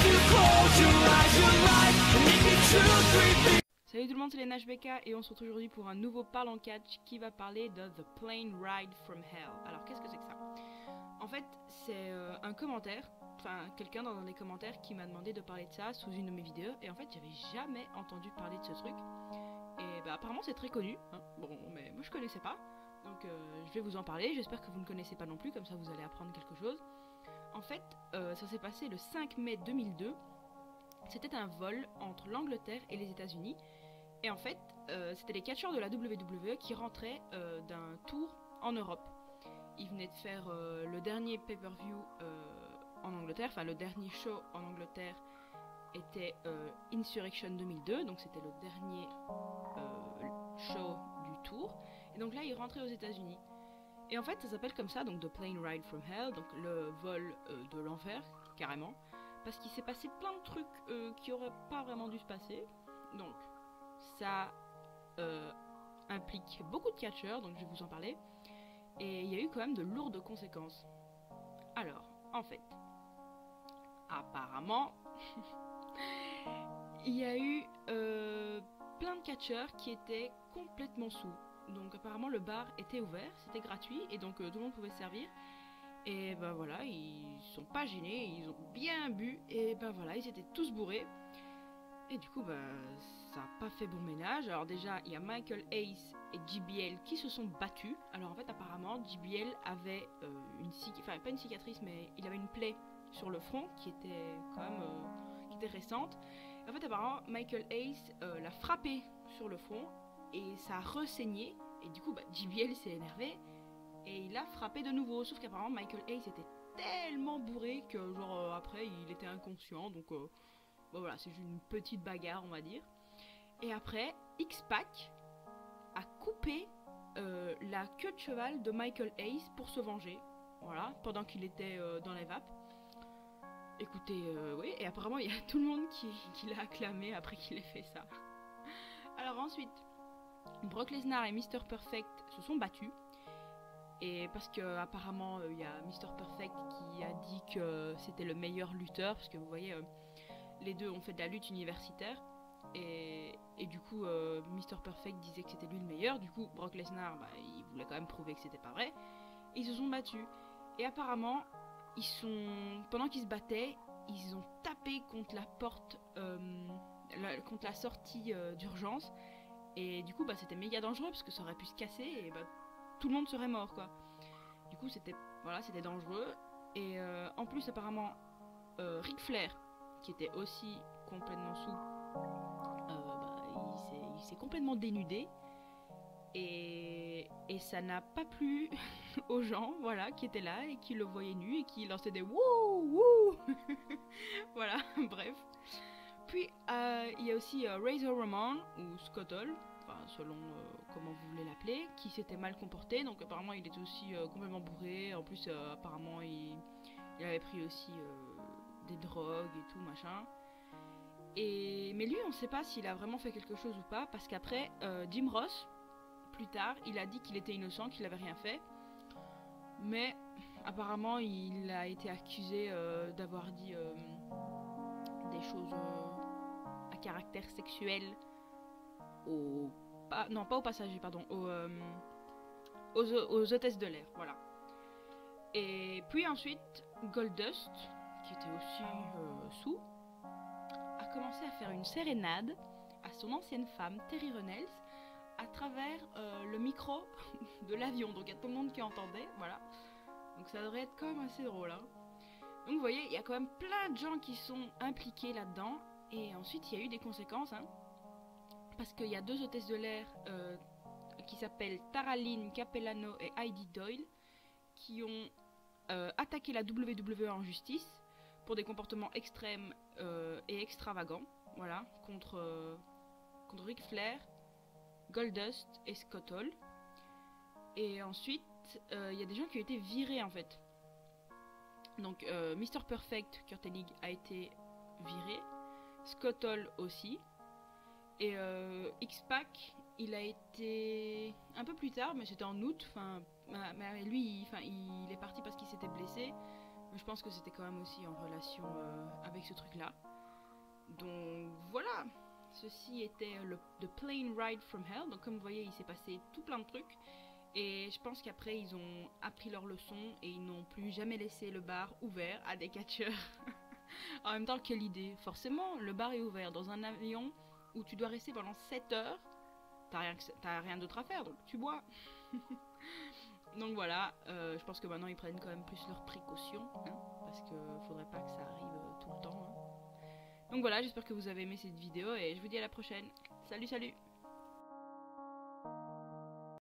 Salut tout le monde, c'est les HBK et on se retrouve aujourd'hui pour un nouveau Parle en Catch qui va parler de The Plane Ride from Hell. Alors qu'est-ce que c'est que ça? En fait, c'est un commentaire, enfin quelqu'un dans les commentaires qui m'a demandé de parler de ça sous une de mes vidéos. Et en fait, j'avais jamais entendu parler de ce truc. Et bah apparemment c'est très connu, hein. Bon, mais moi je connaissais pas. Donc je vais vous en parler, j'espère que vous ne connaissez pas non plus, comme ça vous allez apprendre quelque chose. En fait, ça s'est passé le 5 mai 2002. C'était un vol entre l'Angleterre et les États-Unis. Et en fait, c'était les catcheurs de la WWE qui rentraient d'un tour en Europe. Ils venaient de faire le dernier pay-per-view en Angleterre, enfin le dernier show en Angleterre était Insurrection 2002, donc c'était le dernier show du tour. Et donc là, ils rentraient aux États-Unis. Et en fait, ça s'appelle comme ça, donc The Plane Ride from Hell, donc le vol de l'enfer, carrément. Parce qu'il s'est passé plein de trucs qui auraient pas vraiment dû se passer. Donc, ça implique beaucoup de catcheurs, donc je vais vous en parler. Et il y a eu quand même de lourdes conséquences. Alors, en fait, apparemment, il y a eu plein de catcheurs qui étaient complètement sous. Donc apparemment le bar était ouvert, c'était gratuit et donc tout le monde pouvait se servir. Et ben voilà, ils sont pas gênés, ils ont bien bu et ben voilà, ils étaient tous bourrés. Et du coup, ça n'a pas fait bon ménage. Alors déjà, il y a Michael Hayes et JBL qui se sont battus. Alors en fait, apparemment, JBL avait enfin pas une cicatrice, mais il avait une plaie sur le front qui était quand même qui était récente. Et en fait, apparemment, Michael Hayes l'a frappé sur le front et ça a ressaigné. Et du coup, JBL s'est énervé et il a frappé de nouveau. Sauf qu'apparemment, Michael Hayes était tellement bourré que genre après, il était inconscient. Donc bon, voilà, c'est juste une petite bagarre, on va dire. Et après, X-Pac a coupé la queue de cheval de Michael Hayes pour se venger. Voilà, pendant qu'il était dans les vapes. Écoutez, oui, et apparemment il y a tout le monde qui l'a acclamé après qu'il ait fait ça. Alors ensuite, Brock Lesnar et Mr. Perfect se sont battus. Et parce que apparemment il y a Mr. Perfect qui a dit que c'était le meilleur lutteur, parce que vous voyez, les deux ont fait de la lutte universitaire. Et du coup, Mr. Perfect disait que c'était lui le meilleur. Du coup, Brock Lesnar, il voulait quand même prouver que c'était pas vrai. Et ils se sont battus. Et apparemment, pendant qu'ils se battaient, ils ont tapé contre la porte, contre la sortie d'urgence. Et du coup, c'était méga dangereux parce que ça aurait pu se casser et tout le monde serait mort, quoi. Du coup, c'était dangereux. Et en plus, apparemment, Ric Flair, qui était aussi complètement sous, il s'est complètement dénudé. Et ça n'a pas plu aux gens, voilà, qui étaient là et qui le voyaient nu et qui lançaient des wouh wouh. Voilà, bref. Puis il y a aussi Razor Ramon ou Scott Hall, enfin selon comment vous voulez l'appeler, qui s'était mal comporté. Donc apparemment il était aussi complètement bourré. En plus apparemment il avait pris aussi des drogues et tout machin. Mais lui on sait pas s'il a vraiment fait quelque chose ou pas, parce qu'après Jim Ross, plus tard, il a dit qu'il était innocent, qu'il n'avait rien fait. Mais apparemment, il a été accusé d'avoir dit des choses à caractère sexuel non, pas aux passagers, pardon, aux hôtesses de l'air, voilà. Et puis ensuite, Goldust, qui était aussi sous, a commencé à faire une sérénade à son ancienne femme, Terry Runnels, à travers le micro de l'avion. Donc il y a tout le monde qui entendait, voilà. Donc ça devrait être quand même assez drôle, hein. Donc vous voyez, il y a quand même plein de gens qui sont impliqués là-dedans. Et ensuite il y a eu des conséquences, hein. Parce qu'il y a deux hôtesses de l'air qui s'appellent Tara Lynn Capellano et Heidi Doyle, qui ont attaqué la WWE en justice pour des comportements extrêmes et extravagants, voilà, contre Ric Flair, Goldust et Scott Hall. Et ensuite, il y a des gens qui ont été virés en fait. Donc Mr. Perfect, Kurt Hennig, a été viré. Scott Hall aussi. Et X-Pac, il a été un peu plus tard, mais c'était en août. Enfin, lui, il est parti parce qu'il s'était blessé. Je pense que c'était quand même aussi en relation avec ce truc-là. Donc voilà, ceci était le The Plane Ride from Hell. Donc comme vous voyez, il s'est passé tout plein de trucs. Et je pense qu'après, ils ont appris leur leçon et ils n'ont plus jamais laissé le bar ouvert à des catcheurs. En même temps, quelle idée. Forcément, le bar est ouvert dans un avion où tu dois rester pendant 7 heures. T'as rien d'autre à faire, donc tu bois. Donc voilà, je pense que maintenant ils prennent quand même plus leurs précautions, hein, parce que faudrait pas que ça arrive tout le temps. Hein. Donc voilà, j'espère que vous avez aimé cette vidéo et je vous dis à la prochaine. Salut, salut!